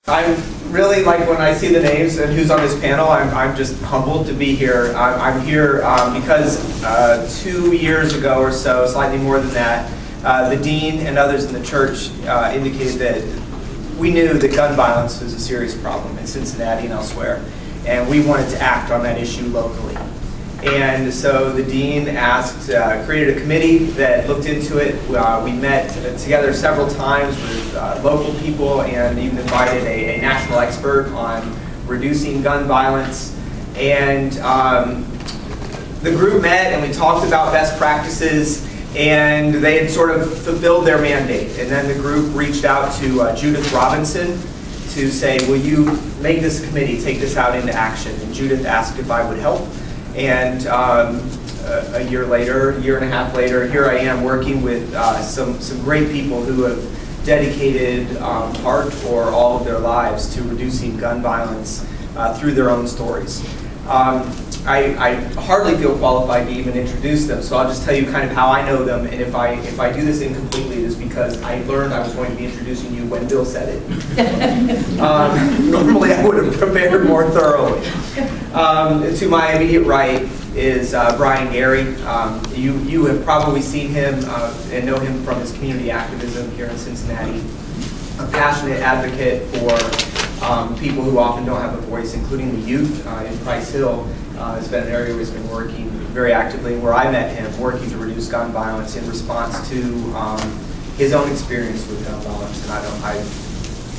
I'm really, like, when I see the names and who's on this panel, I'm just humbled to be here. I'm here because 2 years ago or so, slightly more than that, the dean and others in the church indicated that we knew that gun violence was a serious problem in Cincinnati and elsewhere, and we wanted to act on that issue locally. And so the dean created a committee that looked into it. We met together several times with local people and even invited a national expert on reducing gun violence. And the group met and we talked about best practices, and they had sort of fulfilled their mandate. And then the group reached out to Judith Robinson to say, will you make this committee, take this out into action? And Judith asked if I would help. And a year and a half later, here I am working with some great people who have dedicated part or all of their lives to reducing gun violence through their own stories. I hardly feel qualified to even introduce them, so I'll just tell you kind of how I know them, and if I do this incompletely, it is because I learned I was going to be introducing you when Bill said it. Normally I would have prepared more thoroughly. To my immediate right is Brian Gary. You have probably seen him and know him from his community activism here in Cincinnati. A passionate advocate for people who often don't have a voice, including the youth in Price Hill. Has been an area where he's been working very actively, where I met him, working to reduce gun violence in response to his own experience with gun violence, and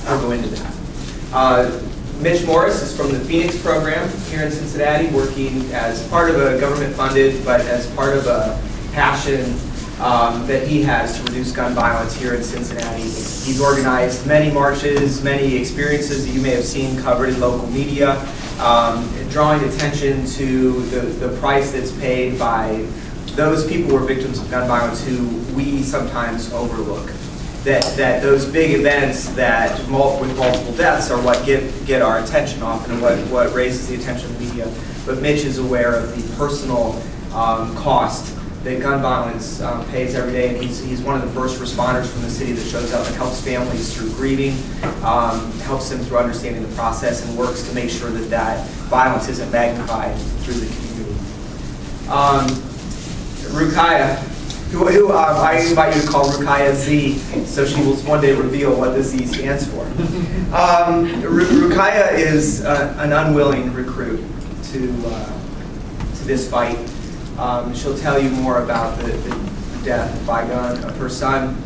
I'll go into that. Mitch Morris is from the Phoenix program here in Cincinnati, working as part of a government-funded, but as part of a passion that he has to reduce gun violence here in Cincinnati. He's organized many marches, many experiences that you may have seen covered in local media, drawing attention to the price that's paid by those people who are victims of gun violence who we sometimes overlook. That those big events with multiple deaths are what get our attention often, and what raises the attention of the media. But Mitch is aware of the personal cost that gun violence pays every day, and he's one of the first responders from the city that shows up and helps families through grieving, helps them through understanding the process, and works to make sure that violence isn't magnified through the community. Rukiah, who I invite you to call Rukiah Z, so she will one day reveal what the Z stands for. Rukiah is an unwilling recruit to this fight. She'll tell you more about the death by gun of her son,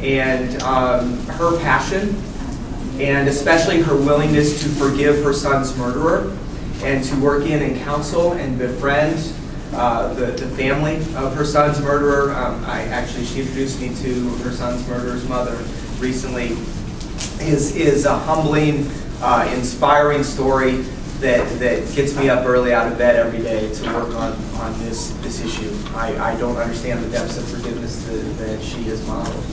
and her passion, and especially her willingness to forgive her son's murderer and to work in and counsel and befriend the family of her son's murderer. She introduced me to her son's murderer's mother recently. Is a humbling, inspiring story that gets me up early out of bed every day to work on this issue. I don't understand the depths of forgiveness that she has modeled.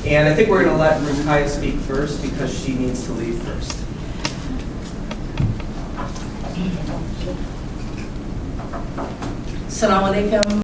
And I think we're going to let Rukiah speak first because she needs to leave first. Assalamu alaikum.